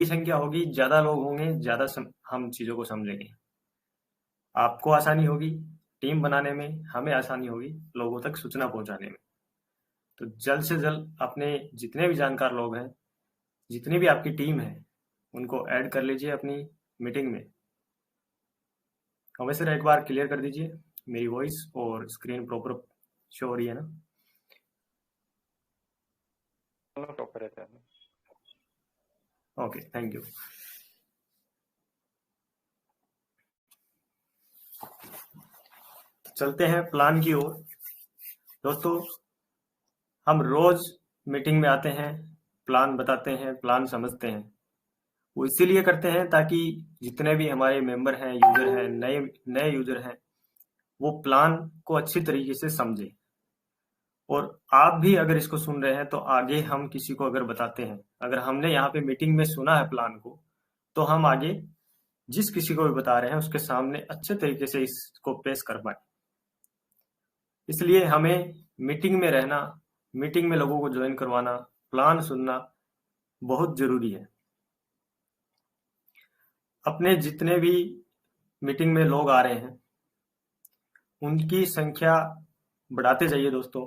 की संख्या होगी, ज़्यादा लोग होंगे, ज़्यादा हम चीज़ों को समझेंगे। आपको आसानी होगी टीम बनाने में, हमें आसानी होगी लोगों तक सूचना पहुंचाने में। तो जल्द से जल्द अपने जितने भी जानकार लोग हैं, जितनी भी आपकी टीम है, उनको ऐड कर लीजिए अपनी मीटिंग में। हमें सर एक बार क्लियर कर दीजिए, मेरी वॉइस और स्क्रीन प्रॉपर शो हो रही है ना? प्रॉपर है। Okay, thank you. चलते हैं प्लान की ओर। दोस्तों, हम रोज मीटिंग में आते हैं, प्लान बताते हैं, प्लान समझते हैं। वो इसीलिए करते हैं ताकि जितने भी हमारे मेंबर हैं, यूजर हैं, नए नए यूजर हैं, वो प्लान को अच्छी तरीके से समझे। और आप भी अगर इसको सुन रहे हैं तो आगे हम किसी को अगर बताते हैं, अगर हमने यहाँ पे मीटिंग में सुना है प्लान को, तो हम आगे जिस किसी को भी बता रहे हैं उसके सामने अच्छे तरीके से इसको पेश कर पाए। इसलिए हमें मीटिंग में रहना, मीटिंग में लोगों को ज्वाइन करवाना, प्लान सुनना बहुत जरूरी है। अपने जितने भी मीटिंग में लोग आ रहे हैं उनकी संख्या बढ़ाते जाइए दोस्तों,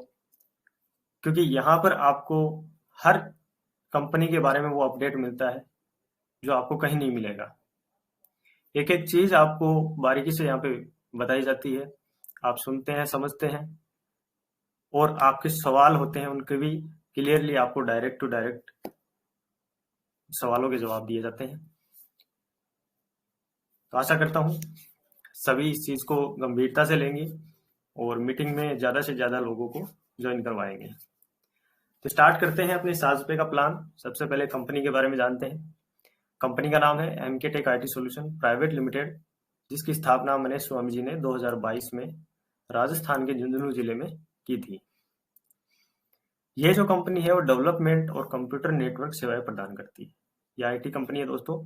क्योंकि यहाँ पर आपको हर कंपनी के बारे में वो अपडेट मिलता है जो आपको कहीं नहीं मिलेगा। एक एक चीज आपको बारीकी से यहाँ पे बताई जाती है, आप सुनते हैं, समझते हैं, और आपके सवाल होते हैं उनके भी क्लियरली आपको डायरेक्ट टू डायरेक्ट सवालों के जवाब दिए जाते हैं। तो आशा करता हूँ सभी इस चीज को गंभीरता से लेंगे और मीटिंग में ज्यादा से ज्यादा लोगों को ज्वाइन करवाएंगे। तो स्टार्ट करते हैं अपने साजपे का प्लान। सबसे पहले कंपनी के बारे में जानते हैं। कंपनी का नाम है MK tech IT solution private limited, जिसकी स्थापना मनीष स्वामी जी ने 2022 में राजस्थान के झुंझुनू जिले में की थी। यह जो कंपनी है वो डेवलपमेंट और कंप्यूटर नेटवर्क सेवाएं प्रदान करती है। यह आईटी कंपनी है दोस्तों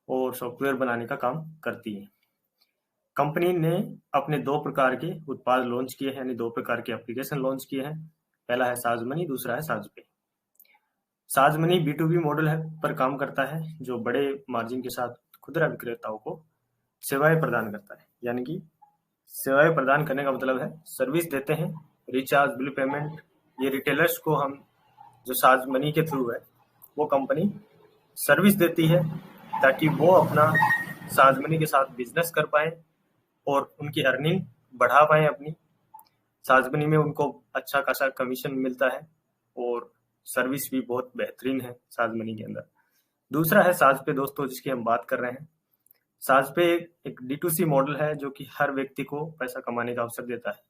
और सॉफ्टवेयर बनाने का काम करती है। कंपनी ने अपने दो प्रकार के उत्पाद लॉन्च किए हैं, यानी दो प्रकार के एप्लीकेशन लॉन्च किए हैं। पहला है साज मनी, दूसरा है साजपे। साज मनी B2B मॉडल है पर काम करता है, जो बड़े मार्जिन के साथ खुदरा विक्रेताओं को सेवाएं प्रदान करता है। यानी कि सेवाएं प्रदान करने का मतलब है सर्विस देते हैं, रिचार्ज, बिल पेमेंट। ये रिटेलर्स को हम जो साज मनी के थ्रू है वो कंपनी सर्विस देती है ताकि वो अपना साज मनी के साथ बिजनेस कर पाए और उनकी अर्निंग बढ़ा पाए अपनी। साज मनी में उनको अच्छा खासा कमीशन मिलता है और सर्विस भी बहुत बेहतरीन है साज मनी के अंदर। दूसरा है साज पे दोस्तों, जिसकी हम बात कर रहे हैं। साज पे एक D2C मॉडल है जो कि हर व्यक्ति को पैसा कमाने का अवसर देता है।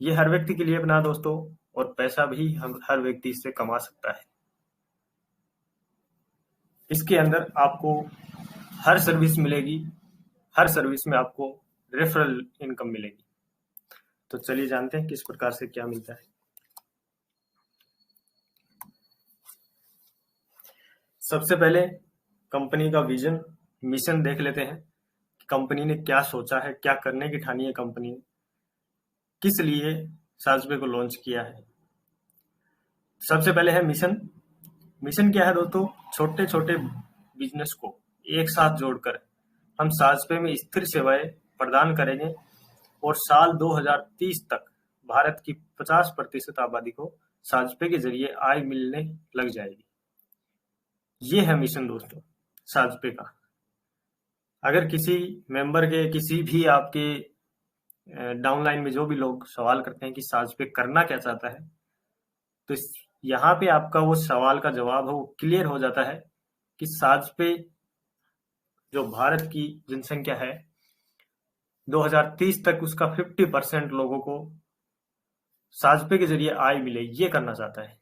ये हर व्यक्ति के लिए बना दोस्तों, और पैसा भी हम हर व्यक्ति इससे कमा सकता है। इसके अंदर आपको हर सर्विस मिलेगी, हर सर्विस में आपको रेफरल इनकम मिलेगी। तो चलिए जानते हैं किस प्रकार से क्या मिलता है। सबसे पहले कंपनी का विजन, मिशन देख लेते हैं। कंपनी ने क्या सोचा है, क्या करने की ठानी है कंपनी ने, किस लिए साजपे को लॉन्च किया है। सबसे पहले है मिशन। मिशन क्या है दोस्तों? छोटे छोटे बिजनेस को एक साथ जोड़कर हम साजपे में स्थिर सेवाएं प्रदान करेंगे और साल 2030 तक भारत की 50% आबादी को साजपे के जरिए आय मिलने लग जाएगी। ये है मिशन दोस्तों साजपे का। अगर किसी मेंबर के, किसी भी आपके डाउनलाइन में जो भी लोग सवाल करते हैं कि साजपे करना क्या चाहता है, तो यहाँ पे आपका वो सवाल का जवाब है वो क्लियर हो जाता है कि साजपे जो भारत की जनसंख्या है 2030 तक उसका 50% लोगों को साजपे के जरिए आय मिले, ये करना चाहता है।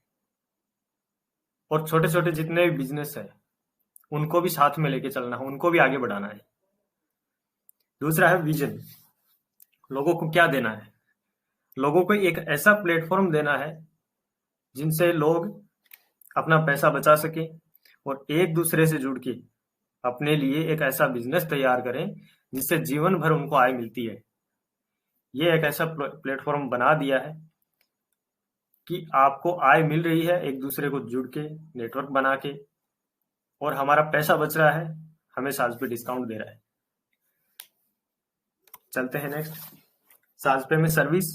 और छोटे छोटे जितने भी बिजनेस है उनको भी साथ में लेके चलना है, उनको भी आगे बढ़ाना है। दूसरा है विजन। लोगों को क्या देना है? लोगों को एक ऐसा प्लेटफॉर्म देना है जिनसे लोग अपना पैसा बचा सके और एक दूसरे से जुड़ के अपने लिए एक ऐसा बिजनेस तैयार करें जिससे जीवन भर उनको आय मिलती है। ये एक ऐसा प्लेटफॉर्म बना दिया है कि आपको आय मिल रही है एक दूसरे को जुड़ के, नेटवर्क बना के, और हमारा पैसा बच रहा है, हमें साज पे डिस्काउंट दे रहा है। चलते हैं नेक्स्ट, साज पे में सर्विस।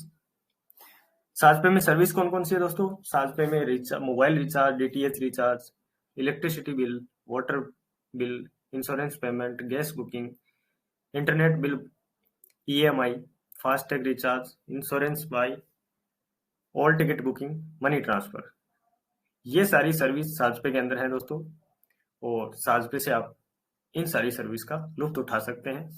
साज पे में सर्विस कौन कौन सी है दोस्तों? साज पे में recharge, mobile recharge, DTH recharge, electricity bill, water bill, insurance payment, gas booking, internet bill, EMI, FASTag recharge, insurance buy, all ticket booking, money transfer, ये सारी सर्विस साजपे के अंदर है दोस्तों। और साजपे से आप इन सारी सर्विस का लुत्फ उठा सकते हैं।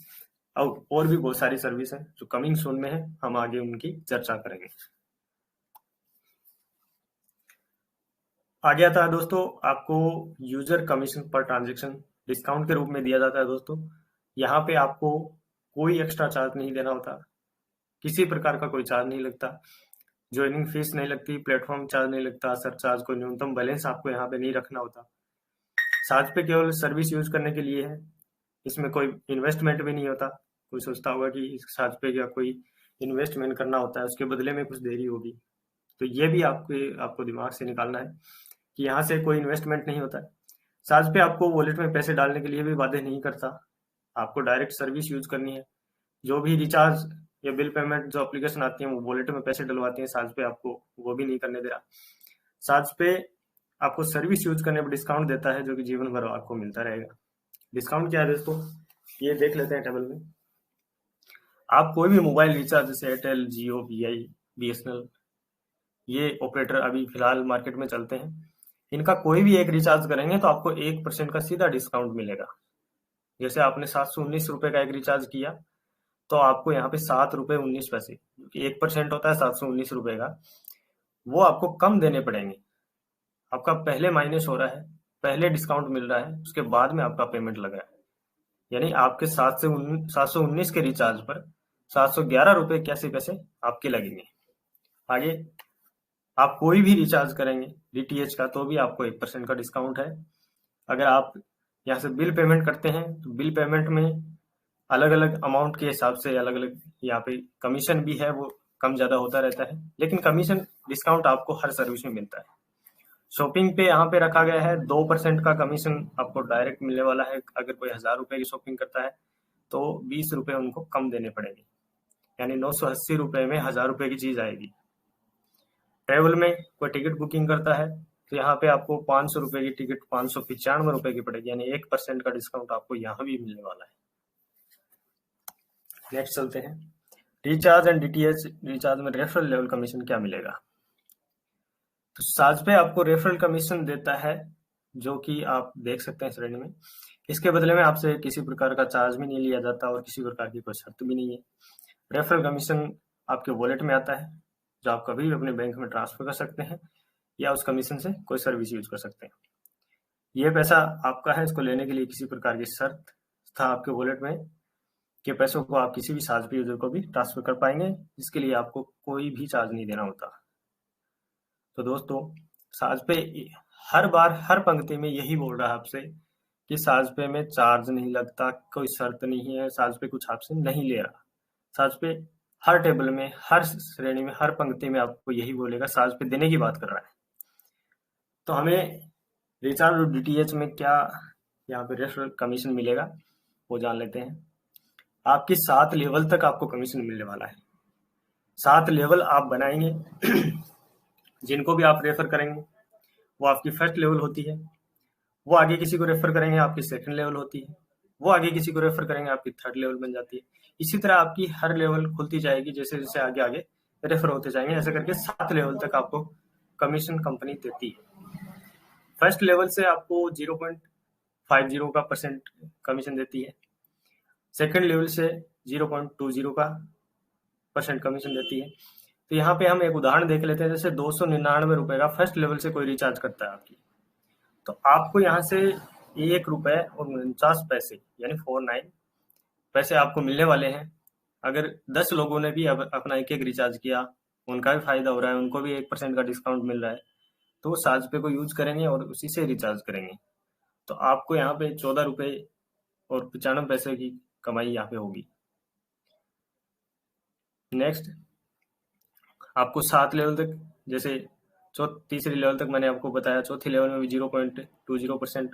अब और भी बहुत सारी सर्विस है जो कमिंग सून में है, हम आगे उनकी चर्चा करेंगे। आगे आता है दोस्तों, आपको user commission per transaction discount के रूप में दिया जाता है दोस्तों। यहाँ पे आपको कोई एक्स्ट्रा चार्ज नहीं देना होता, किसी प्रकार का कोई चार्ज नहीं लगता, ज्वाइनिंग फीस नहीं लगती, प्लेटफॉर्म चार्ज नहीं लगता, सर चार्ज, कोई न्यूनतम बैलेंस आपको यहाँ पे नहीं रखना होता। साज पे केवल सर्विस यूज करने के लिए है, इसमें कोई इन्वेस्टमेंट भी नहीं होता। कोई सोचता होगा कि साज पे क्या कोई इन्वेस्टमेंट करना होता है, उसके बदले में कुछ देरी होगी, तो ये भी आपको दिमाग से निकालना है कि यहाँ से कोई इन्वेस्टमेंट नहीं होता है। साज पे आपको वॉलेट में पैसे डालने के लिए भी बाध्य नहीं करता, आपको डायरेक्ट सर्विस यूज करनी है। जो भी रिचार्ज या बिल पेमेंट जो एप्लीकेशन आती है वो वॉलेट में पैसे डलवाती है, साज पे आपको वो भी नहीं करने दे रहा। साज पे आपको सर्विस यूज करने पर डिस्काउंट देता है, जो कि जीवन भर आपको मिलता रहेगा। डिस्काउंट क्या है दोस्तों, ये देख लेते हैं टेबल में। आप कोई भी मोबाइल रिचार्ज जैसे एयरटेल, जियो, वीआई, बीएसएनएल, ये ऑपरेटर अभी फिलहाल मार्केट में चलते हैं, इनका कोई भी एक रिचार्ज करेंगे तो आपको 1% का सीधा डिस्काउंट मिलेगा। जैसे आपने 719 रुपए का एक रिचार्ज किया तो आपको यहाँ पे 7 रुपए 19 पैसे, 1% होता है 719 रुपए का, वो आपको कम देने पड़ेंगे। आपका पहले माइनस हो रहा है, पहले डिस्काउंट मिल रहा है, उसके बाद में आपका पेमेंट लग रहा है। यानी आपके 719 के रिचार्ज पर 711 रुपए 81 पैसे आपके लगेंगे। आगे आप कोई भी रिचार्ज करेंगे डीटीएच का तो भी आपको 1% का डिस्काउंट है। अगर आप यहाँ से बिल पेमेंट करते हैं तो बिल पेमेंट में अलग अलग अमाउंट के हिसाब से अलग अलग यहाँ पे कमीशन भी है, वो कम ज्यादा होता रहता है, लेकिन कमीशन डिस्काउंट आपको हर सर्विस में मिलता है। शॉपिंग पे यहाँ पे रखा गया है 2% का कमीशन आपको डायरेक्ट मिलने वाला है। अगर कोई 1000 रुपए की शॉपिंग करता है तो 20 रुपए उनको कम देने पड़ेंगे, यानी 980 रुपए में 1000 रुपए की चीज आएगी। ट्रेवल में कोई टिकट बुकिंग करता है तो यहाँ पे आपको 500 रुपए की टिकट 595 रुपए की पड़ेगी, यानी 1% का डिस्काउंट आपको यहाँ भी मिलने वाला है। नेक्स्ट चलते हैं, रिचार्ज एंड डीटीएच रिचार्ज में रेफरल लेवल कमीशन क्या मिलेगा। तो साज पे आपको रेफरल कमीशन देता है, जो कि आप देख सकते हैं श्रेणी में। इसके बदले में आपसे किसी प्रकार का चार्ज भी नहीं लिया जाता और किसी प्रकार की कोई शर्त भी नहीं है। रेफरल कमीशन आपके वॉलेट में आता है, जो आप कभी भी अपने बैंक में ट्रांसफर कर सकते हैं या उस कमीशन से कोई सर्विस यूज कर सकते हैं। ये पैसा आपका है, इसको लेने के लिए किसी प्रकार की शर्त था आपके वॉलेट में कि पैसों को आप किसी भी साज पे यूजर को भी ट्रांसफर कर पाएंगे, जिसके लिए आपको कोई भी चार्ज नहीं देना होता। तो दोस्तों साज पे हर बार हर पंक्ति में यही बोल रहा है आपसे कि साज पे में चार्ज नहीं लगता, कोई शर्त नहीं है, साज पे कुछ आपसे नहीं ले रहा। साज पे हर टेबल में, हर श्रेणी में, हर पंक्ति में आपको यही बोलेगा, साज पे देने की बात कर रहा है। तो हमें रिचार्ज और डीटीएच में क्या यहाँ पे रेफरल कमीशन मिलेगा वो जान लेते हैं। आपकी 7 लेवल तक आपको कमीशन मिलने वाला है। 7 लेवल आप बनाएंगे जिनको भी आप रेफर करेंगे वो आपकी फर्स्ट लेवल होती है, वो आगे किसी को रेफर करेंगे आपकी सेकंड लेवल होती है, वो आगे किसी को रेफर करेंगे आपकी थर्ड लेवल बन जाती है। इसी तरह आपकी हर लेवल खुलती जाएगी, जैसे जैसे आगे आगे रेफर होते जाएंगे, ऐसे करके 7 लेवल तक आपको कमीशन कंपनी देती है। फर्स्ट लेवल से आपको 0.50 का परसेंट कमीशन देती है, सेकंड लेवल से 0.20 का परसेंट कमीशन देती है। तो यहाँ पे हम एक उदाहरण देख लेते हैं, जैसे 299 रुपए का फर्स्ट लेवल से कोई रिचार्ज करता है आपकी, तो आपको यहाँ से 1 रुपए और 49 पैसे यानी 49 पैसे आपको मिलने वाले हैं। अगर 10 लोगों ने भी अपना एक एक रिचार्ज किया, उनका भी फायदा हो रहा है, उनको भी 1% का डिस्काउंट मिल रहा है, तो वो साज पे को यूज करेंगे और उसी से रिचार्ज करेंगे। तो आपको यहाँ पे 14 रुपए और 95 पैसे की कमाई यहाँ पे होगी। नेक्स्ट आपको 7 लेवल तक, जैसे तीसरी लेवल तक मैंने आपको बताया, चौथी लेवल में भी 0.20%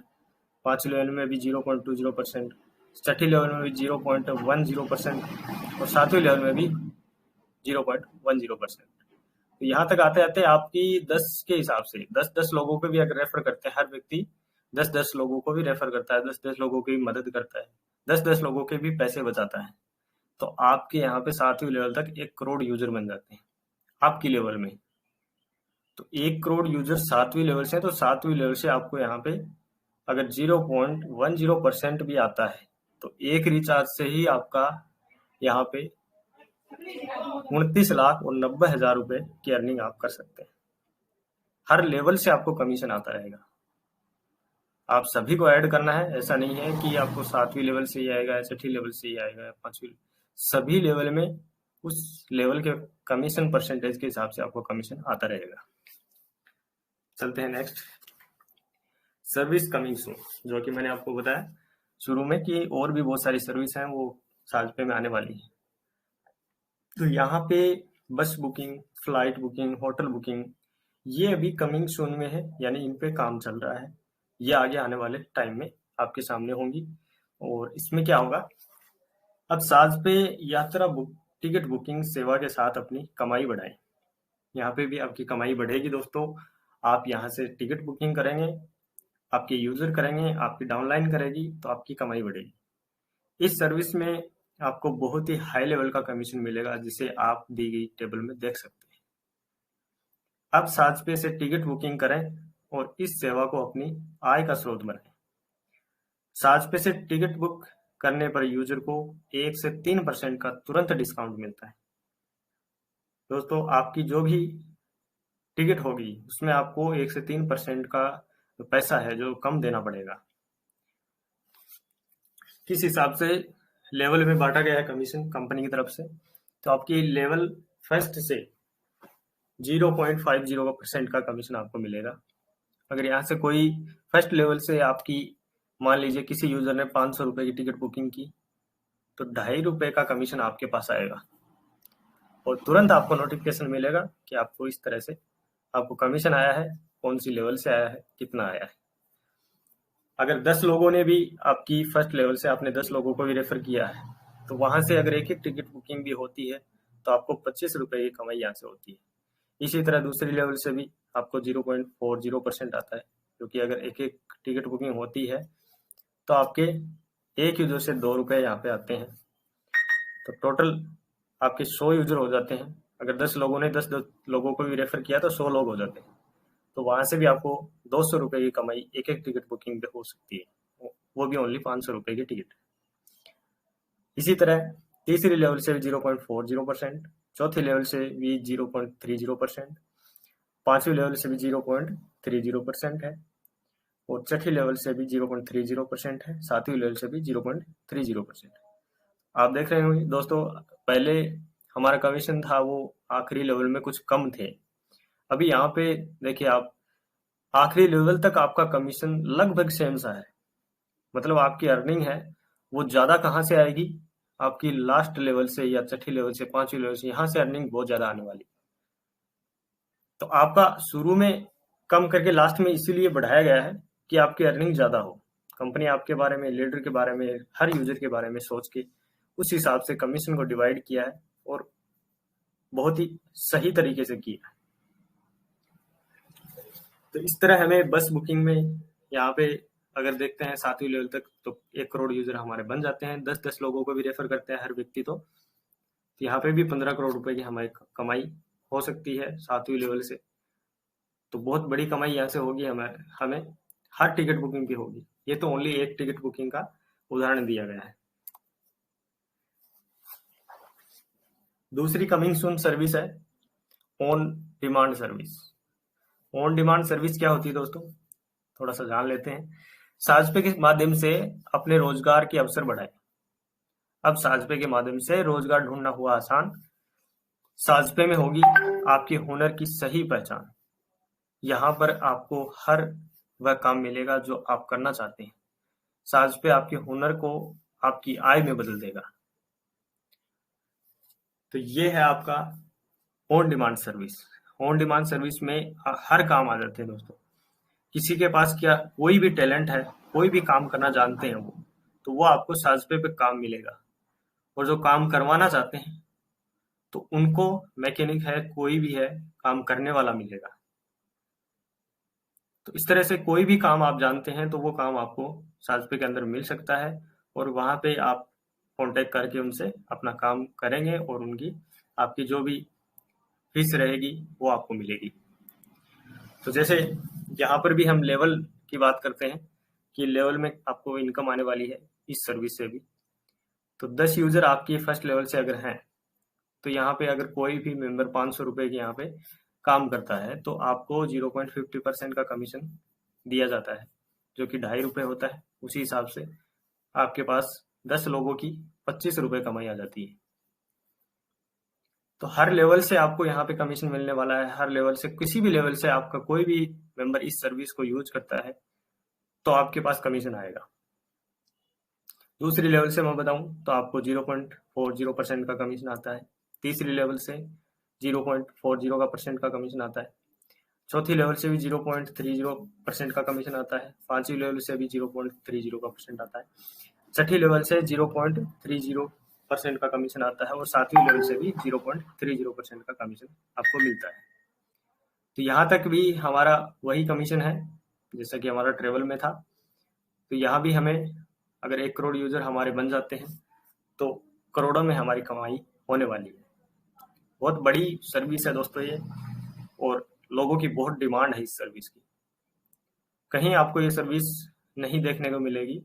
पांचवी लेवल में भी 0.20%, छठी लेवल में भी 0.10% और सातवीं लेवल में भी 0.10%। तो यहाँ तक आते आते आपकी 10 के हिसाब से 10-10 लोगों को भी अगर रेफर करते हैं, हर व्यक्ति 10-10 लोगों को भी रेफर करता है, 10-10 लोगों की मदद करता है, 10-10 लोगों के भी पैसे बचाता है, तो आपके यहाँ पे 7वीं लेवल तक 1 करोड़ यूजर बन जाते हैं आपकी लेवल में। तो 1 करोड़ यूजर 7वीं लेवल से, तो 7वीं लेवल से आपको यहाँ पे अगर 0.10% भी आता है तो एक रिचार्ज से ही आपका यहाँ पे 29,90,000 रुपए की अर्निंग आप कर सकते हैं। हर लेवल से आपको कमीशन आता रहेगा। आप सभी को ऐड करना है, ऐसा नहीं है कि आपको 7वीं लेवल से ही आएगा, छठी लेवल से ही आएगा, 5वीं, सभी लेवल में उस लेवल के कमीशन परसेंटेज के हिसाब से आपको कमीशन आता रहेगा। चलते हैं नेक्स्ट, सर्विस कमिंग सून, जो कि मैंने आपको बताया शुरू में कि और भी बहुत सारी सर्विस हैं वो साजपे में आने वाली है। तो यहाँ पे बस booking, flight booking, hotel booking, ये अभी कमिंग सून में है, यानी इन पे काम चल रहा है। ये आगे आने वाले टाइम में आपके सामने होंगी। और इसमें क्या होगा, अब साजपे यात्रा टिकट बुकिंग सेवा के साथ अपनी कमाई बढ़ाएं। यहाँ पे भी आपकी कमाई बढ़ेगी दोस्तों। आप यहाँ से टिकट बुकिंग करेंगे, आपके यूजर करेंगे, आपकी डाउनलाइन करेगी, तो आपकी कमाई बढ़ेगी। इस सर्विस में आपको बहुत ही हाई लेवल का कमीशन मिलेगा, जिसे आप दी गई टेबल में देख सकते हैं। अब साजपे से टिकट बुकिंग करें और इस सेवा को अपनी आय का स्रोत बनाएं। साजपे से टिकट बुक करने पर यूजर को 1 से 3% का तुरंत डिस्काउंट मिलता है। दोस्तों, आपकी जो भी टिकट होगी उसमें आपको 1 से 3% का पैसा है जो कम देना पड़ेगा। किस हिसाब से लेवल में बांटा गया है कमीशन कंपनी की तरफ से, तो आपकी लेवल फर्स्ट से 0.50% का कमीशन आपको मिलेगा। अगर यहाँ से कोई फर्स्ट लेवल से आपकी, मान लीजिए किसी यूजर ने 500 रुपए की टिकट बुकिंग की, तो 2.5 रुपए का कमीशन आपके पास आएगा और तुरंत आपको नोटिफिकेशन मिलेगा कि आपको इस तरह से आपको कमीशन आया है, कौन सी लेवल से आया है, कितना आया है। अगर 10 लोगों ने भी आपकी फर्स्ट लेवल से, आपने 10 लोगों को भी रेफर किया है, तो वहां से अगर एक एक टिकट बुकिंग भी होती है तो आपको 25 रुपए की कमाई यहाँ से होती है। इसी तरह दूसरी लेवल से भी आपको 0.40% आता है, क्योंकि अगर एक एक टिकट बुकिंग होती है तो आपके एक यूजर से 2 रुपए यहाँ पे आते हैं, तो टोटल आपके 100 यूजर हो जाते हैं। अगर 10 लोगों ने 10 लोगों को भी रेफर किया तो 100 लोग हो जाते हैं, तो वहां से भी आपको 200 रुपए की कमाई एक एक टिकट बुकिंग पे हो सकती है, वो भी ओनली 500 रुपए की टिकट। इसी तरह तीसरी लेवल से भी 0.40%, चौथी लेवल से भी 0.30%, पांचवी लेवल से भी 0.30% है और छठी लेवल से भी 0.30% है, सातवीं लेवल से भी 0.30%। आप देख रहे होंगे दोस्तों, पहले हमारा कमीशन था वो आखिरी लेवल में कुछ कम थे। अभी यहाँ पे देखिए, आप आखिरी लेवल तक आपका कमीशन लगभग सेम सा है। मतलब आपकी अर्निंग है वो ज्यादा कहाँ से आएगी, आपकी लास्ट लेवल से या छठी लेवल से, पांचवी लेवल से, यहाँ से अर्निंग बहुत ज्यादा आने वाली। तो आपका शुरू में कम करके लास्ट में इसीलिए बढ़ाया गया है कि आपकी अर्निंग ज्यादा हो। कंपनी आपके बारे में, लीडर के बारे में, हर यूजर के बारे में सोच के उस हिसाब से कमीशन को डिवाइड किया है और बहुत ही सही तरीके से किया है। तो इस तरह हमें बस बुकिंग में यहाँ पे अगर देखते हैं 7वीं लेवल तक, तो 1 करोड़ यूजर हमारे बन जाते हैं। 10-10 लोगों को भी रेफर करते हैं हर व्यक्ति, तो यहाँ पे भी 15 करोड़ रुपए की हमारी कमाई हो सकती है 7वीं लेवल से। तो बहुत बड़ी कमाई यहाँ से होगी, हमें हर टिकट बुकिंग की होगी। ये तो ओनली एक टिकट बुकिंग का उदाहरण दिया गया है। दूसरी कमिंग सून सर्विस है on demand service. On demand service क्या होती है दोस्तों, थोड़ा सा जान लेते हैं। साजपे के माध्यम से अपने रोजगार के अवसर बढ़ाएं। अब साजपे के माध्यम से रोजगार ढूंढना हुआ आसान। साजपे में होगी आपके हुनर की सही पहचान। यहाँ पर आपको हर वह काम मिलेगा जो आप करना चाहते हैं। साजपे आपके हुनर को आपकी आय में बदल देगा। तो ये है आपका on demand service. On demand service में हर काम आ जाते हैं दोस्तों। किसी के पास क्या कोई भी टैलेंट है कोई भी काम करना जानते हैं वो, तो वो आपको साजपे पे काम मिलेगा। और जो काम करवाना चाहते हैं तो उनको मैकेनिक है, कोई भी है, काम करने वाला मिलेगा। तो इस तरह से कोई भी काम आप जानते हैं तो वो काम आपको साजपे के अंदर मिल सकता है, और वहाँ पे आप कांटेक्ट करके उनसे अपना काम करेंगे और उनकी आपकी जो भी फीस रहेगी वो आपको मिलेगी। तो जैसे यहाँ पर भी हम लेवल की बात करते हैं कि लेवल में आपको इनकम आने वाली है इस सर्विस से भी। तो 10 यूजर आपकी फर्स्ट लेवल से अगर हैं, तो यहाँ पे अगर कोई भी मेंबर 500 रुपए के यहाँ पे काम करता है तो आपको 0.50% का कमीशन दिया जाता है, जो कि 2.5 रुपये होता है। उसी हिसाब से आपके पास 10 लोगों की 25 रुपए कमाई आ जाती है। तो हर लेवल से आपको यहाँ पे कमीशन मिलने वाला है। हर लेवल से, किसी भी लेवल से आपका कोई भी मेंबर इस सर्विस को यूज करता है तो आपके पास कमीशन आएगा। दूसरी लेवल से मैं बताऊं तो आपको 0.40% का कमीशन आता है। तीसरी लेवल से 0.40% का कमीशन आता है। चौथी लेवल से भी 0.30% का कमीशन आता है। पांचवी लेवल से भी 0.30% आता है। छठी लेवल से 0.30% का कमीशन आता है, और सातवीं लेवल से भी 0.30% का कमीशन आपको मिलता है। तो यहाँ तक भी हमारा वही कमीशन है जैसा कि हमारा ट्रेवल में था। तो यहाँ भी हमें अगर 1 करोड़ यूजर हमारे बन जाते हैं तो करोड़ों में हमारी कमाई होने वाली है। बहुत बड़ी सर्विस है दोस्तों ये, और लोगों की बहुत डिमांड है इस सर्विस की। कहीं आपको ये सर्विस नहीं देखने को मिलेगी।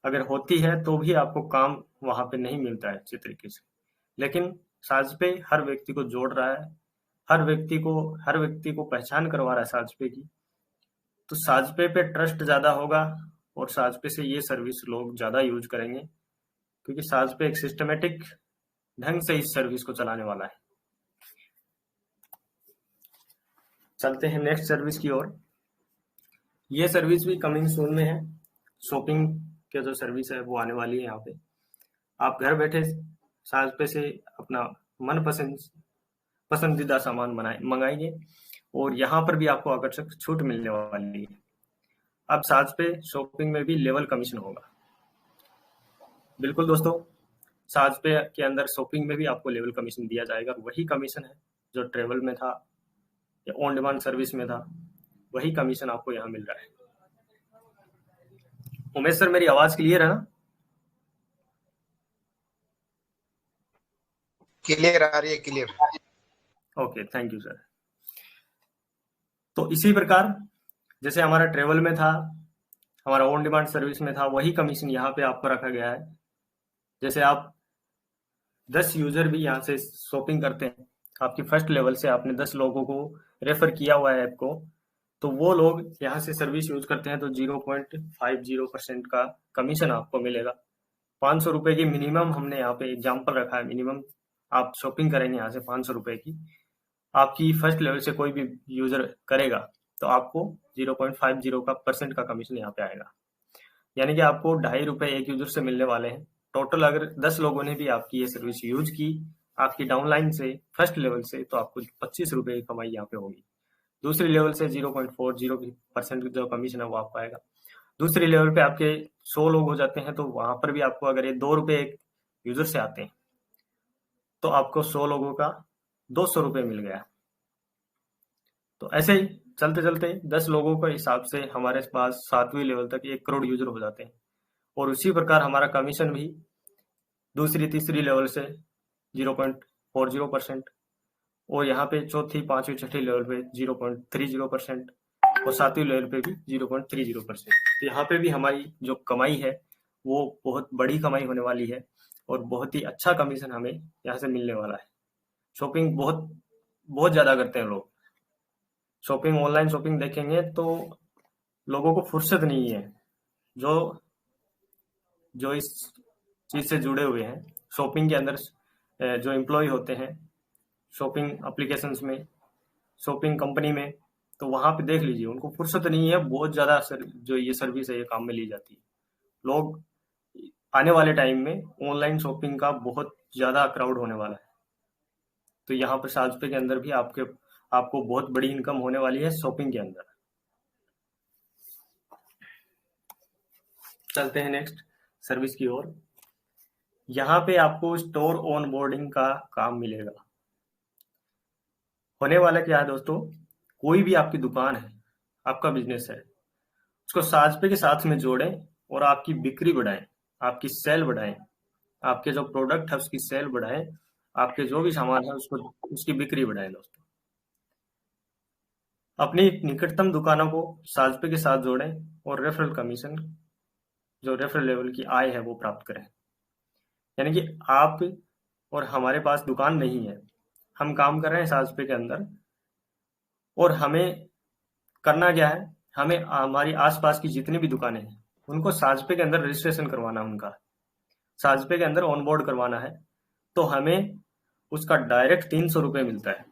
अगर होती है तो भी आपको काम वहां पे नहीं मिलता है अच्छे तरीके से। लेकिन साजपे हर व्यक्ति को जोड़ रहा है, हर व्यक्ति को पहचान करवा रहा है साजपे की। तो साजपे पे ट्रस्ट ज्यादा होगा और साजपे से ये सर्विस लोग ज्यादा यूज करेंगे, क्योंकि साजपे एक सिस्टमेटिक ढंग से इस सर्विस को चलाने वाला है। चलते हैं नेक्स्ट सर्विस की ओर। ये सर्विस भी कमिंग सून में है। शॉपिंग के जो सर्विस है वो आने वाली है। यहाँ पे आप घर बैठे साजपे से अपना मन पसंदीदा सामान मंगाएंगे, और यहाँ पर भी आपको आकर्षक छूट मिलने वाली है। अब साजपे शॉपिंग में भी लेवल कमीशन होगा। बिल्कुल दोस्तों, साजपे के अंदर शॉपिंग में भी आपको लेवल कमीशन दिया जाएगा। वही कमीशन है जो ट्रेवल में था या ऑन डिमांड सर्विस में था, वही कमीशन आपको यहाँ मिल रहा है। उमेश सर, मेरी आवाज क्लियर है ना? क्लियर आ रही है, clear. Okay, thank you sir. तो इसी प्रकार जैसे हमारा ट्रेवल में था, हमारा ऑन डिमांड सर्विस में था, वही कमीशन यहाँ पे आपको रखा गया है। जैसे आप 10 यूजर भी यहाँ से शॉपिंग करते हैं, आपकी फर्स्ट लेवल से आपने 10 लोगों को रेफर किया हुआ है ऐप को, तो वो लोग यहाँ से सर्विस यूज करते हैं तो 0.50% का कमीशन आपको मिलेगा। 500 रुपए की मिनिमम हमने यहाँ पे एग्जाम्पल रखा है। मिनिमम आप शॉपिंग करेंगे यहाँ से 500 रुपए की, आपकी फर्स्ट लेवल से कोई भी यूजर करेगा तो आपको 0.50% का कमीशन यहाँ पे आएगा। यानी कि आपको 2.5 रुपए एक यूजर से मिलने वाले हैं। टोटल अगर 10 लोगों ने भी आपकी ये सर्विस यूज की आपकी डाउनलाइन से फर्स्ट लेवल से, तो आपको 25 रुपए की कमाई यहाँ पे होगी। दूसरी लेवल से 0.40% जो कमीशन है वो आपको आएगा। दूसरी लेवल पे आपके 100 लोग हो जाते हैं तो वहां पर भी आपको अगर ये 2 रुपए एक यूजर से आते हैं तो आपको 100 लोगों का 200 रुपए मिल गया। तो ऐसे ही चलते चलते 10 लोगों के हिसाब से हमारे पास 7वीं लेवल तक 1 करोड़ यूजर हो जाते हैं, और उसी प्रकार हमारा कमीशन भी दूसरी तीसरी लेवल से 0.40%, और यहाँ पे चौथी पांचवी छठी लेवल पे 0.30%, और 7वीं लेवल पे भी 0.30%। तो यहाँ पे भी हमारी जो कमाई है वो बहुत बड़ी कमाई होने वाली है, और बहुत ही अच्छा कमीशन हमें यहाँ से मिलने वाला है। शॉपिंग बहुत बहुत ज्यादा करते हैं लोग। शॉपिंग, ऑनलाइन शॉपिंग देखेंगे तो लोगों को फुर्सत नहीं है। जो जो इस चीज से जुड़े हुए हैं, शॉपिंग के अंदर जो एम्प्लॉय होते हैं शॉपिंग एप्लीकेशंस में, शॉपिंग कंपनी में, तो वहां पे देख लीजिए उनको फुर्सत नहीं है। बहुत ज्यादा जो ये सर्विस है ये काम में ली जाती है। लोग आने वाले टाइम में ऑनलाइन शॉपिंग का बहुत ज्यादा क्राउड होने वाला है। तो यहाँ पर साजपे के अंदर भी आपको बहुत बड़ी इनकम होने वाली है शॉपिंग के अंदर। चलते हैं नेक्स्ट सर्विस की ओर। यहाँ पे आपको स्टोर ऑन बोर्डिंग का काम मिलेगा। होने वाला क्या है दोस्तों, कोई भी आपकी दुकान है, आपका बिजनेस है, उसको साजपे के साथ में जोड़ें और आपकी बिक्री बढ़ाएं, आपकी सेल बढ़ाएं, आपके जो प्रोडक्ट है उसकी सेल बढ़ाएं, आपके जो भी सामान है उसको उसकी बिक्री बढ़ाएं दोस्तों। अपनी निकटतम दुकानों को साजपे के साथ जोड़ें और रेफरल कमीशन, जो रेफरल लेवल की आय है वो प्राप्त करें। यानी कि आप और हमारे पास दुकान नहीं है, हम काम कर रहे हैं साजपे के अंदर, और हमें करना क्या है, हमें हमारी आसपास की जितनी भी दुकानें हैं उनको साजपे के अंदर रजिस्ट्रेशन करवाना है, उनका साजपे के अंदर ऑनबोर्ड करवाना है। तो हमें उसका डायरेक्ट 300 रुपये मिलता है।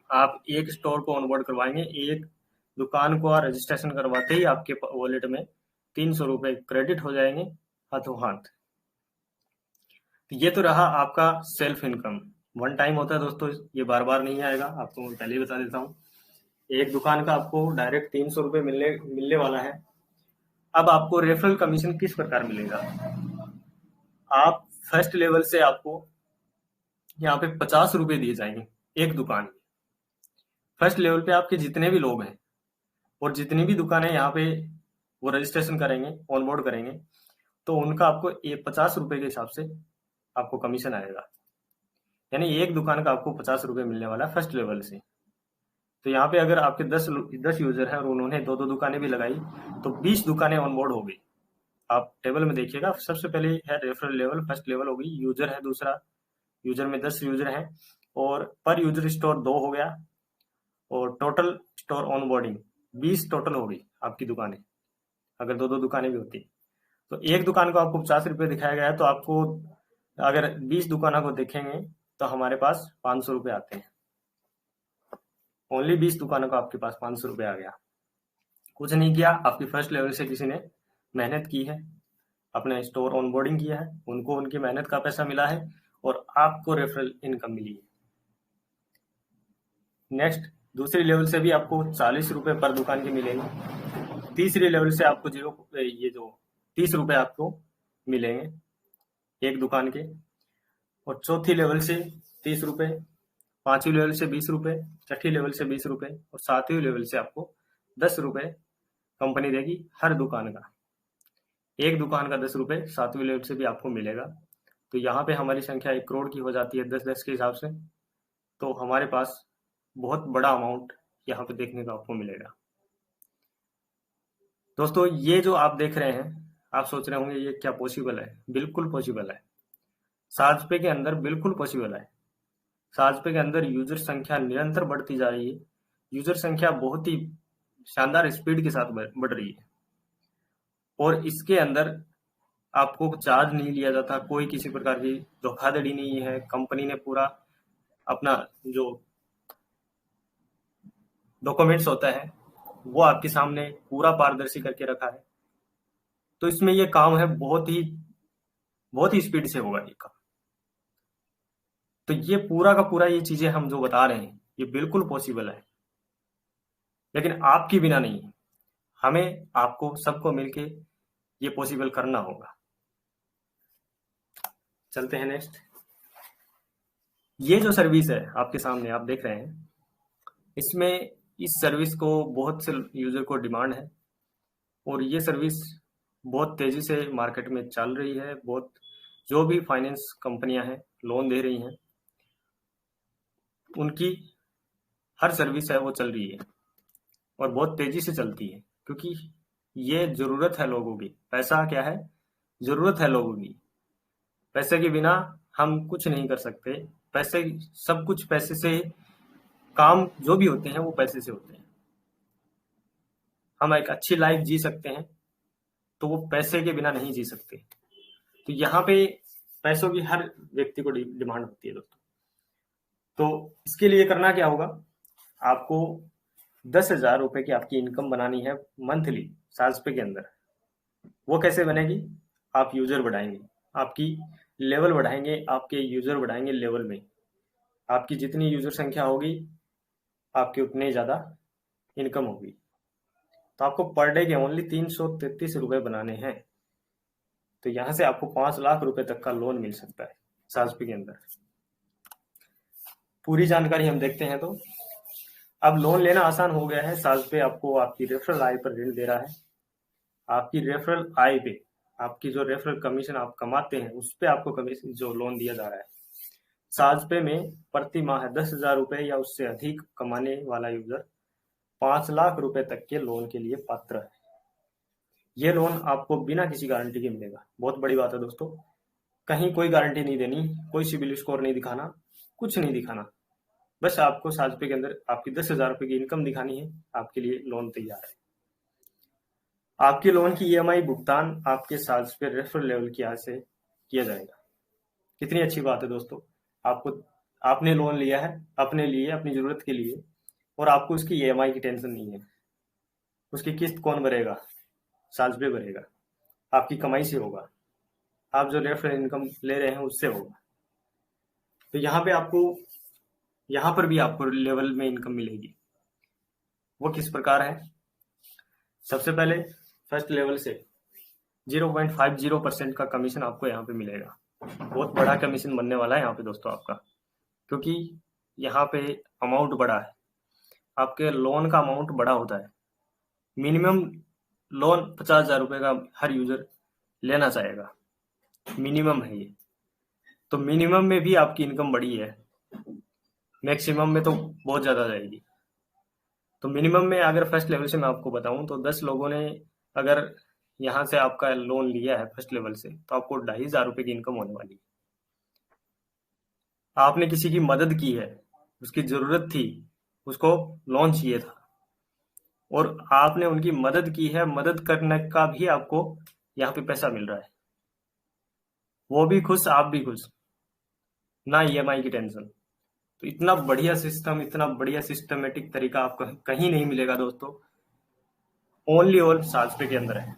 आप एक स्टोर को ऑनबोर्ड करवाएंगे, एक दुकान को रजिस्ट्रेशन करवाते ही आपके वॉलेट में 300 रुपये क्रेडिट हो जाएंगे हाथों हाथ। ये तो रहा आपका सेल्फ इनकम, वन टाइम होता है दोस्तों, ये बार बार नहीं आएगा, आपको मैं पहले ही बता देता हूँ। एक दुकान का आपको डायरेक्ट 300 रुपये मिलने वाला है। अब आपको रेफरल कमीशन किस प्रकार मिलेगा, आप फर्स्ट लेवल से आपको यहाँ पे 50 रुपये दिए जाएंगे एक दुकान के। फर्स्ट लेवल पे आपके जितने भी लोग हैं और जितनी भी दुकानें यहाँ पे वो रजिस्ट्रेशन करेंगे, ऑनबोर्ड करेंगे, तो उनका आपको 50 रुपये के हिसाब से आपको कमीशन आएगा। यानी एक दुकान का आपको 50 रुपये मिलने वाला है फर्स्ट लेवल से। तो यहाँ पे अगर आपके 10 यूजर हैं और उन्होंने 2-2 दुकानें भी लगाई तो 20 दुकानें ऑनबोर्ड हो गई। आप टेबल में देखिएगा, सबसे पहले है रेफरल लेवल, फर्स्ट लेवल हो गई, यूजर है दूसरा, यूजर में 10 यूजर हैं और पर यूजर स्टोर 2 हो गया, और टोटल स्टोर ऑनबोर्डिंग 20 टोटल हो गई आपकी दुकानें, अगर 2-2 दुकानें भी होती। तो एक दुकान को आपको 50 रुपये दिखाया गया है, तो आपको अगर 20 दुकानों को देखेंगे तो हमारे पास 500 रुपये आते हैं। ओनली 20 दुकानों का आपके पास 500 रुपये आ गया। कुछ नहीं किया, आपकी फर्स्ट लेवल से किसी ने मेहनत की है, अपने स्टोर ऑनबोर्डिंग किया है, उनको उनकी मेहनत का पैसा मिला है और आपको रेफरल इनकम मिली है। नेक्स्ट दूसरी लेवल से भी आपको 40 रुपये पर दुकान के मिलेंगे। तीसरी लेवल से आपको ये जो 30 रुपये आपको मिलेंगे एक दुकान के, और चौथी लेवल से 30 रुपये, पांचवी लेवल से 20 रुपये, छठी लेवल से 20 रुपये और सातवीं लेवल से आपको 10 रुपये कंपनी देगी हर दुकान का। एक दुकान का 10 रुपये सातवीं लेवल से भी आपको मिलेगा। तो यहाँ पे हमारी संख्या 1 करोड़ की हो जाती है 10-10 के हिसाब से। तो हमारे पास बहुत बड़ा अमाउंट यहाँ पे देखने का आपको मिलेगा। दोस्तों ये जो आप देख रहे हैं, आप सोच रहे होंगे ये क्या पॉसिबल है? बिल्कुल पॉसिबल है, साजपे के अंदर बिल्कुल पॉसिबल है। साजपे के अंदर यूजर संख्या निरंतर बढ़ती जा रही है, यूजर संख्या बहुत ही शानदार स्पीड के साथ बढ़ रही है, और इसके अंदर आपको चार्ज नहीं लिया जाता, कोई किसी प्रकार की धोखाधड़ी नहीं है। कंपनी ने पूरा अपना जो डॉक्यूमेंट्स होता है वो आपके सामने पूरा पारदर्शी करके रखा है। तो इसमें ये काम है बहुत ही स्पीड से होगा ये काम। तो ये पूरा का पूरा ये चीजें हम जो बता रहे हैं ये बिल्कुल पॉसिबल है, लेकिन आपकी बिना नहीं, हमें आपको सबको मिलके ये पॉसिबल करना होगा। चलते हैं नेक्स्ट। ये जो सर्विस है आपके सामने आप देख रहे हैं, इसमें इस सर्विस को बहुत से यूजर को डिमांड है और ये सर्विस बहुत तेजी से मार्केट में चल रही है। बहुत जो भी फाइनेंस कंपनियां हैं लोन दे रही हैं, उनकी हर सर्विस है वो चल रही है और बहुत तेजी से चलती है, क्योंकि ये जरूरत है लोगों की। पैसा क्या है? जरूरत है लोगों की। पैसे के बिना हम कुछ नहीं कर सकते। पैसे, सब कुछ पैसे से, काम जो भी होते हैं वो पैसे से होते हैं। हम एक अच्छी लाइफ जी सकते हैं तो वो पैसे के बिना नहीं जी सकते। तो यहाँ पे पैसों की हर व्यक्ति को डिमांड होती है दोस्तों। तो इसके लिए करना क्या होगा, आपको 10,000 रुपए की आपकी इनकम बनानी है मंथली साजपे के अंदर। वो कैसे बनेगी? आप यूजर बढ़ाएंगे, आपकी लेवल बढ़ाएंगे, आपके यूजर बढ़ाएंगे लेवल में। आपकी जितनी यूजर संख्या होगी आपकी उतनी ज़्यादा इनकम होगी। तो आपको पर डे के ओनली 333 रुपए बनाने हैं। तो यहाँ से आपको 5 लाख रुपए तक का लोन मिल सकता है साजपी के अंदर। पूरी जानकारी हम देखते हैं। तो अब लोन लेना आसान हो गया है। साजपे आपको आपकी रेफरल आय पर ऋण दे रहा है। आपकी रेफरल आय पे, आपकी जो रेफरल कमीशन आप कमाते हैं उस पे आपको कमीशन जो लोन दिया जा रहा है। साजपे में प्रति माह 10,000 रुपए या उससे अधिक कमाने वाला यूजर 5 लाख रुपए तक के लोन के लिए पात्र है। ये लोन आपको बिना किसी गारंटी के मिलेगा। बहुत बड़ी बात है दोस्तों, कहीं कोई गारंटी नहीं देनी, कोई सिबिल स्कोर नहीं दिखाना, कुछ नहीं दिखाना। बस आपको साजपे के अंदर आपकी 10,000 रुपए की इनकम दिखानी है, आपके लिए लोन तैयार है। आपके लोन की ईएमआई भुगतान आपके साजपे रेफरल लेवल की आज से किया जाएगा। कितनी अच्छी बात है दोस्तों, आपने लोन लिया है अपने लिए, अपनी जरूरत के लिए, और आपको उसकी ईएमआई की टेंशन नहीं है। उसकी किस्त कौन भरेगा? साजपे भरेगा, आपकी कमाई से होगा, आप जो रेफरल इनकम ले रहे हैं उससे होगा। तो यहाँ पर भी आपको लेवल में इनकम मिलेगी। वो किस प्रकार है? सबसे पहले फर्स्ट लेवल से 0.50% का कमीशन आपको यहाँ पे मिलेगा। बहुत बड़ा कमीशन बनने वाला है यहाँ पे दोस्तों आपका, क्योंकि यहाँ पे अमाउंट बड़ा है। आपके लोन का अमाउंट बड़ा होता है। मिनिमम लोन 50,000 रुपए का हर यूजर लेना चाहेगा, मिनिमम है ये। तो मिनिमम में भी आपकी इनकम बड़ी है, मैक्सिमम में तो बहुत ज्यादा जाएगी। तो मिनिमम में अगर फर्स्ट लेवल से मैं आपको बताऊं तो 10 लोगों ने अगर यहाँ से आपका लोन लिया है फर्स्ट लेवल से, तो आपको 2,500 रुपए की इनकम होने वाली है। आपने किसी की मदद की है, उसकी जरूरत थी, उसको लोन चाहिए था, और आपने उनकी मदद की है, मदद करने का भी आपको यहाँ पे पैसा मिल रहा है। वो भी खुश, आप भी खुश, ना ईएमआई की टेंशन। तो इतना बढ़िया सिस्टम, इतना बढ़िया सिस्टमेटिक तरीका आपको कहीं नहीं मिलेगा दोस्तों, ओनली और साजपे के अंदर है।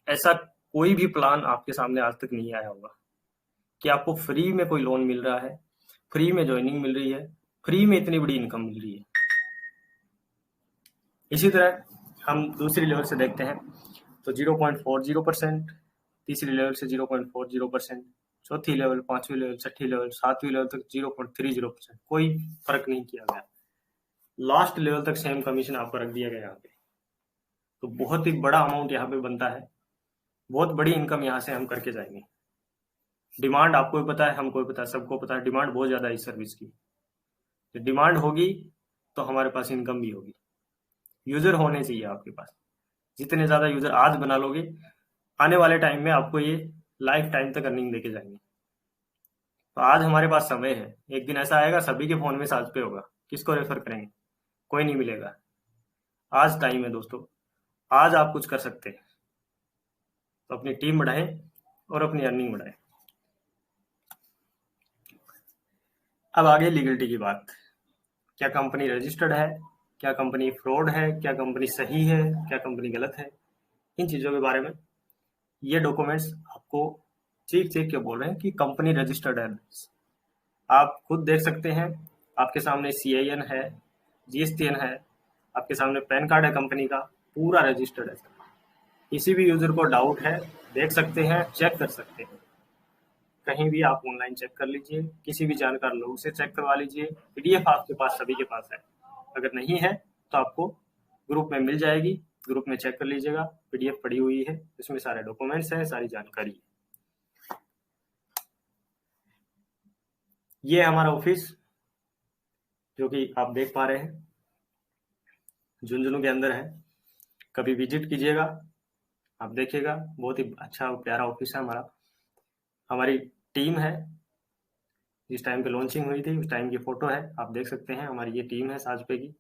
ऐसा कोई भी प्लान आपके सामने आज तक नहीं आया होगा कि आपको फ्री में कोई लोन मिल रहा है, फ्री में ज्वाइनिंग मिल रही है, फ्री में इतनी बड़ी इनकम मिल रही है। इसी तरह हम दूसरी लेवल से देखते हैं तो 0.40%, तीसरी लेवल से 0.40%, चौथी लेवल, पांचवी लेवल, छठी लेवल, सातवीं लेवल तक 0.30%। कोई फर्क नहीं किया गया। लास्ट लेवल तक सेम कमीशन आपको रख दिया गया यहाँ पे। तो बहुत ही बड़ा अमाउंट यहाँ पे बनता है, बहुत बड़ी इनकम यहाँ से हम करके जाएंगे। डिमांड आपको भी पता है, हमको भी पता है, सबको पता है, डिमांड बहुत ज्यादा है इस सर्विस की। तो डिमांड होगी तो हमारे पास इनकम भी होगी। यूजर होने चाहिए आपके पास। जितने ज्यादा यूजर आज बना लोगे, आने वाले टाइम में आपको ये लाइफ टाइम तक अर्निंग देके जाएंगे। तो आज हमारे पास समय है, एक दिन ऐसा आएगा सभी के फोन में साजपे होगा, किसको रेफर करेंगे? कोई नहीं मिलेगा। आज टाइम है दोस्तों, आज आप कुछ कर सकते हैं। तो अपनी टीम बढ़ाएं और अपनी अर्निंग बढ़ाएं। अब आगे लीगलिटी की बात। क्या कंपनी रजिस्टर्ड है, क्या कंपनी फ्रॉड है, क्या कंपनी सही है, क्या कंपनी गलत है, इन चीजों के बारे में ये डॉक्यूमेंट्स आपको चेक के बोल रहे हैं कि कंपनी रजिस्टर्ड है। आप खुद देख सकते हैं, आपके सामने CIN है, GSTN है, आपके सामने पैन कार्ड है कंपनी का, पूरा रजिस्टर्ड है। किसी भी यूजर को डाउट है, देख सकते हैं, चेक कर सकते हैं। कहीं भी आप ऑनलाइन चेक कर लीजिए, किसी भी जानकार लोग से चेक करवा लीजिए। PDF आपके पास सभी के पास है, अगर नहीं है तो आपको ग्रुप में मिल जाएगी, ग्रुप में चेक कर लीजिएगा। PDF पड़ी हुई है, इसमें सारे डॉक्यूमेंट्स हैं, सारी जानकारी है। ये है हमारा ऑफिस, जो कि आप देख पा रहे हैं, झुंझुनू के अंदर है। कभी विजिट कीजिएगा, आप देखिएगा, बहुत ही अच्छा प्यारा ऑफिस है हमारा। हमारी टीम है, जिस टाइम पे लॉन्चिंग हुई थी उस टाइम की फोटो है, आप देख सकते हैं। हमारी ये टीम है साजपे की,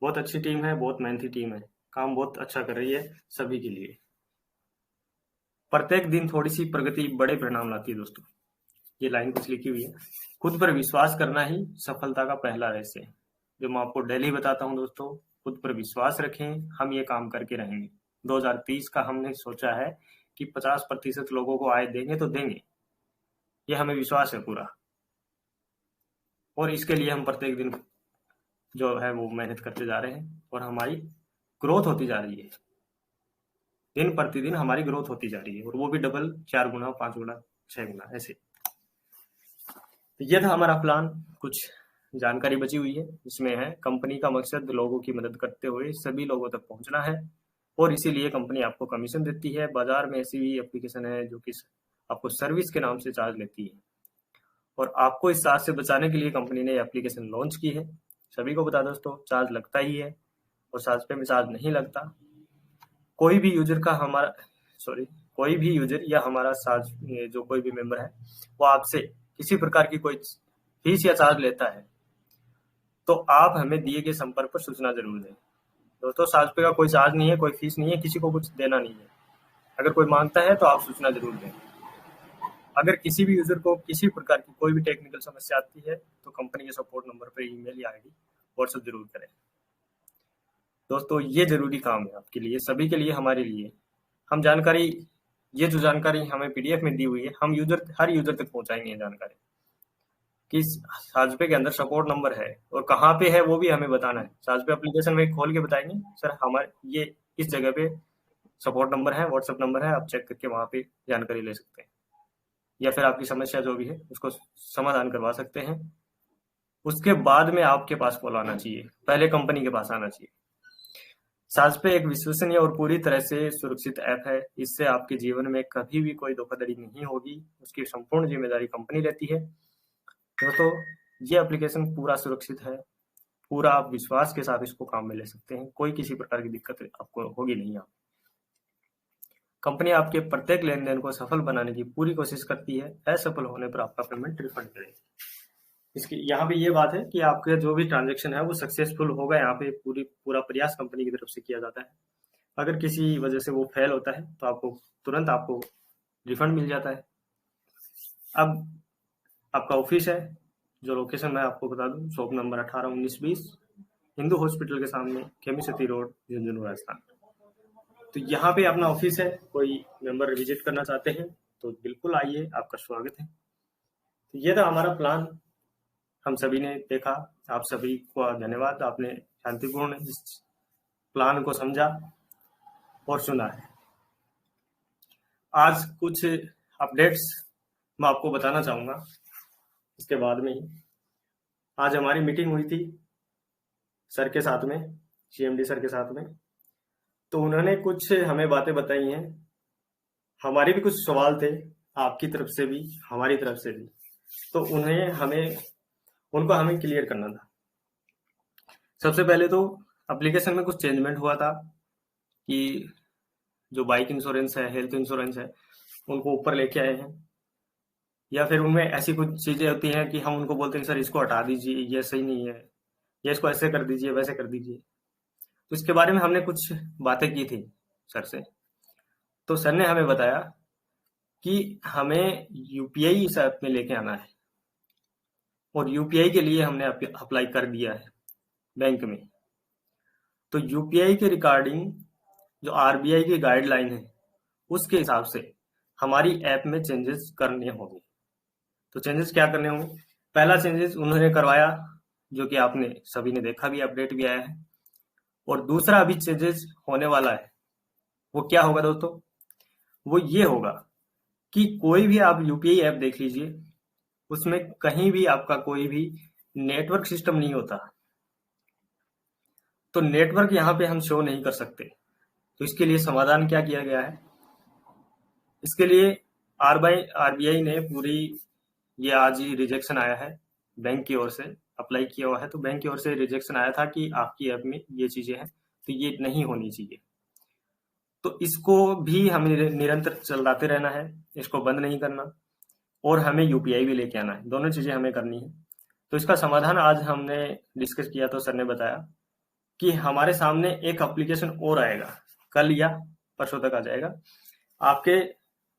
बहुत अच्छी टीम है, बहुत मेहनती टीम है, काम बहुत अच्छा कर रही है सभी के लिए। प्रत्येक दिन थोड़ी सी प्रगति बड़े परिणाम लाती है दोस्तों। ये लाइन कुछ लिखी हुई है, खुद पर विश्वास करना ही सफलता का पहला रहस्य है, जो मैं आपको डेली बताता हूँ दोस्तों। खुद पर विश्वास रखें, हम ये काम करके रहेंगे। 2030 का हमने सोचा है कि 50% लोगों को आय देंगे तो देंगे, ये हमें विश्वास है पूरा। और इसके लिए हम प्रत्येक दिन जो है वो मेहनत करते जा रहे हैं, और हमारी ग्रोथ होती जा रही है, दिन प्रतिदिन हमारी ग्रोथ होती जा रही है, और वो भी डबल, 4 गुना, 5 गुना, 6 गुना ऐसे। तो ये था हमारा प्लान। कुछ जानकारी बची हुई है, इसमें है कंपनी का मकसद लोगों की मदद करते हुए सभी लोगों तक पहुंचना है, और इसीलिए कंपनी आपको कमीशन देती है। बाजार में ऐसी भी एप्लीकेशन है जो कि आपको सर्विस के नाम से चार्ज लेती है, और आपको इस चार्ज से बचाने के लिए कंपनी ने एप्लीकेशन लॉन्च की है। सभी को बता दोस्तों, चार्ज लगता ही है, और चार्ज पे में चार्ज नहीं लगता। कोई भी यूजर का हमारा कोई भी यूजर या हमारा चार्ज जो कोई भी मेंबर है वो आपसे किसी प्रकार की कोई फीस या चार्ज लेता है तो आप हमें दिए गए संपर्क पर सूचना जरूर दें। दोस्तों, चार्ज पे का कोई चार्ज नहीं है, कोई फीस नहीं है, किसी को कुछ देना नहीं है। अगर कोई मांगता है तो आप सूचना जरूर दें। अगर किसी भी यूजर को किसी प्रकार की कोई भी टेक्निकल समस्या आती है तो कंपनी के सपोर्ट नंबर पर ईमेल या आईडी व्हाट्सएप जरूर करें। दोस्तों, ये जरूरी काम है आपके लिए, सभी के लिए, हमारे लिए। हम जानकारी, ये जो जानकारी हमें पीडीएफ में दी हुई है, हम हर यूजर तक पहुंचाएंगे ये जानकारी। कि साजपे के अंदर सपोर्ट नंबर है और कहाँ पे है वो भी हमें बताना है। साजपे एप्लीकेशन में खोल के बताएंगे, सर हमारे ये इस जगह पे सपोर्ट नंबर है, व्हाट्सएप नंबर है, आप चेक करके वहाँ पे जानकारी ले सकते हैं, या फिर आपकी समस्या जो भी है उसको समाधान करवा सकते हैं। उसके बाद में आपके पास कॉल आना चाहिए, पहले कंपनी के पास आना चाहिए। साजपे एक विश्वसनीय और पूरी तरह से सुरक्षित ऐप है। इससे आपके जीवन में कभी भी कोई धोखाधड़ी नहीं होगी, उसकी संपूर्ण जिम्मेदारी कंपनी लेती है। दोस्तों, ये एप्लीकेशन पूरा सुरक्षित है, पूरा आप विश्वास के साथ इसको काम में ले सकते हैं, कोई किसी प्रकार की दिक्कत आपको होगी नहीं। आप कंपनी आपके प्रत्येक लेन देन को सफल बनाने की पूरी कोशिश करती है, असफल होने पर आपका पेमेंट रिफंड करेगी। इसकी यहाँ पे ये बात है कि आपका जो भी ट्रांजेक्शन है वो सक्सेसफुल होगा, यहाँ पे पूरा प्रयास कंपनी की तरफ से किया जाता है। अगर किसी वजह से वो फेल होता है तो आपको तुरंत रिफंड मिल जाता है। अब आपका ऑफिस है, जो लोकेशन मैं आपको बता दूं, शॉप नंबर 18-19-20 हिंदू हॉस्पिटल के सामने, खेमीसती रोड, झुंझुनू, राजस्थान। तो यहाँ पे अपना ऑफिस है, कोई मेंबर विजिट करना चाहते हैं तो बिल्कुल आइए, आपका स्वागत है। तो ये था हमारा प्लान, हम सभी ने देखा। आप सभी को धन्यवाद, आपने शांतिपूर्ण इस प्लान को समझा और सुना है। आज कुछ अपडेट्स मैं आपको बताना चाहूंगा, इसके बाद में ही आज हमारी मीटिंग हुई थी सर के साथ में, सीएमडी सर के साथ में। तो उन्होंने कुछ हमें बातें बताई हैं, हमारे भी कुछ सवाल थे, आपकी तरफ से भी हमारी तरफ से भी, तो उनको हमें क्लियर करना था। सबसे पहले तो एप्लीकेशन में कुछ चेंजमेंट हुआ था कि जो बाइक इंश्योरेंस है, हेल्थ इंश्योरेंस है, उनको ऊपर लेके आए हैं, या फिर उनमें ऐसी कुछ चीजें होती हैं कि हम उनको बोलते हैं सर इसको हटा दीजिए, ये सही नहीं है, या इसको ऐसे कर दीजिए, वैसे कर दीजिए। तो इसके बारे में हमने कुछ बातें की थी सर से। तो सर ने हमें बताया कि हमें यूपीआई इस ऐप में लेके आना है, और यूपीआई के लिए हमने अप्लाई कर दिया है बैंक में। तो यूपीआई के रिगार्डिंग जो आरबीआई की गाइडलाइन है उसके हिसाब से हमारी ऐप में चेंजेस करने होंगे। तो चेंजेस क्या करने होंगे? पहला चेंजेस उन्होंने करवाया, जो कि आपने सभी ने देखा भी, अपडेट भी आया है। और दूसरा अभी चेंजेस होने वाला है, वो क्या होगा दोस्तों? वो ये होगा कि कोई भी आप यूपीआई ऐप देख लीजिए, उसमें कहीं भी आपका कोई भी नेटवर्क सिस्टम नहीं होता। तो नेटवर्क यहाँ पे हम शो नहीं कर सकते। तो इसके लिए समाधान क्या किया गया है? इसके लिए आरबीआई ने ये आज ही रिजेक्शन आया है बैंक की ओर से, अप्लाई किया हुआ है तो बैंक की ओर से रिजेक्शन आया था कि आपकी ऐप में ये चीजें हैं, तो ये नहीं होनी चाहिए। तो इसको भी हमें निरंतर चलाते रहना है, इसको बंद नहीं करना, और हमें यूपीआई भी लेके आना है, दोनों चीजें हमें करनी है। तो इसका समाधान आज हमने डिस्कस किया, तो सर ने बताया कि हमारे सामने एक एप्लीकेशन और आएगा, कल या परसों तक आ जाएगा, आपके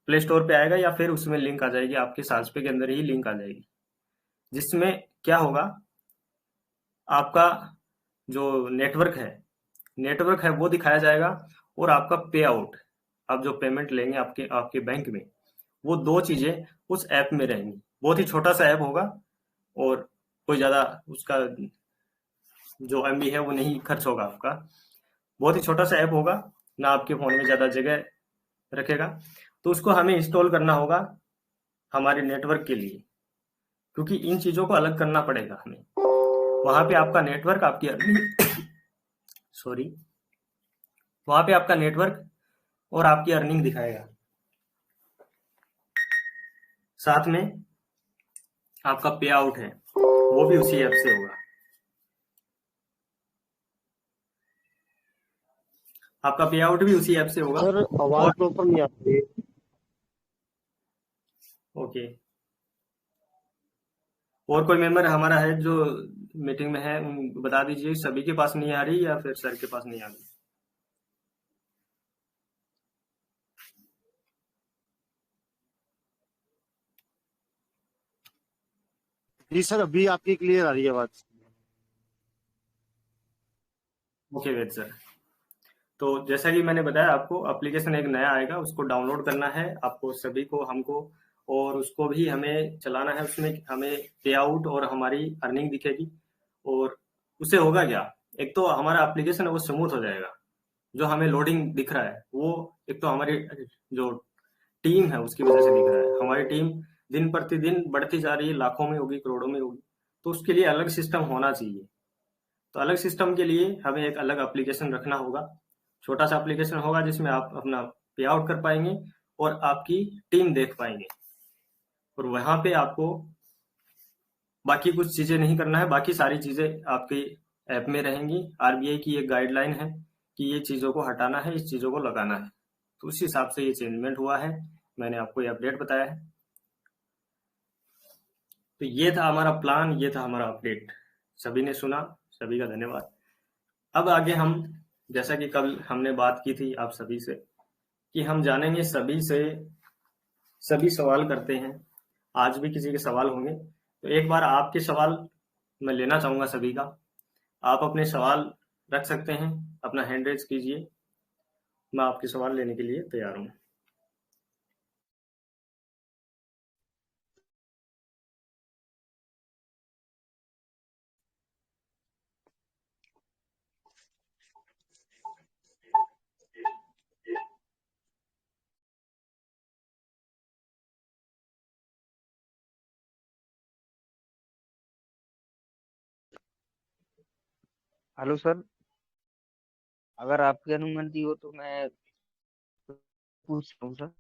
प्ले स्टोर पे आएगा, या फिर उसमें लिंक आ जाएगी, आपके साजपे के अंदर ही लिंक आ जाएगी, जिसमें क्या होगा, आपका जो नेटवर्क है वो दिखाया जाएगा, और आपका पे आउट, आप जो पेमेंट लेंगे आपके बैंक में, वो दो चीजें उस ऐप में रहेंगी। बहुत ही छोटा सा ऐप होगा, और कोई ज्यादा उसका जो एमबी है वो नहीं खर्च होगा आपका, बहुत ही छोटा सा ऐप होगा, ना आपके फ़ोन में ज़्यादा जगह रखेगा। तो उसको हमें इंस्टॉल करना होगा हमारे नेटवर्क के लिए, क्योंकि इन चीज़ों को अलग करना पड़ेगा हमें। वहाँ पे आपका नेटवर्क आपकी अर्निंग सॉरी वहाँ पे आपका नेटवर्क और आपकी अर्निंग दिखाएगा। साथ में आपका पे आउट है वो भी उसी ऐप से होगा। आपका पे आउट भी उसी ऐप से होगा। सर आवाज और प्रॉपर नहीं आती। ओके, और कोई मेंबर हमारा है जो मीटिंग में है, बता दीजिए सभी के पास नहीं आ रही या फिर सर के पास नहीं आ रही। जी सर, अभी आपकी क्लियर आ रही है आवाज। ओके वेद सर, तो जैसा कि मैंने बताया आपको, एप्लीकेशन एक नया आएगा, उसको डाउनलोड करना है आपको सभी को, हमको, और उसको भी हमें चलाना है। उसमें हमें पे आउट और हमारी अर्निंग दिखेगी। और उससे होगा क्या, एक तो हमारा एप्लीकेशन है वो स्मूथ हो जाएगा। जो हमें लोडिंग दिख रहा है वो एक तो हमारी जो टीम है उसकी वजह से दिख रहा है। हमारी टीम दिन प्रतिदिन बढ़ती जा रही है, लाखों में होगी, करोड़ों में होगी। तो उसके लिए अलग सिस्टम होना चाहिए। तो अलग सिस्टम के लिए हमें एक अलग एप्लीकेशन रखना होगा। छोटा सा एप्लीकेशन होगा जिसमें आप अपना पे आउट कर पाएंगे और आपकी टीम देख पाएंगे। और वहां पे आपको बाकी कुछ चीजें नहीं करना है, बाकी सारी चीजें आपकी ऐप में रहेंगी। आरबीआई की एक गाइडलाइन है कि ये चीजों को हटाना है, इस चीजों को लगाना है। तो उस हिसाब से ये चेंजमेंट हुआ है, मैंने आपको ये अपडेट बताया है। तो ये था हमारा प्लान, ये था हमारा अपडेट। सभी ने सुना, सभी का धन्यवाद। अब आगे हम, जैसा कि कल हमने बात की थी आप सभी से, कि हम जानेंगे सभी से, सभी सवाल करते हैं। आज भी किसी के सवाल होंगे, तो एक बार आपके सवाल मैं लेना चाहूंगा सभी का। आप अपने सवाल रख सकते हैं, अपना हैंड रेज कीजिए, मैं आपके सवाल लेने के लिए तैयार हूँ। हेलो सर, अगर आपकी अनुमति हो तो मैं पूछ सकता हूँ सर।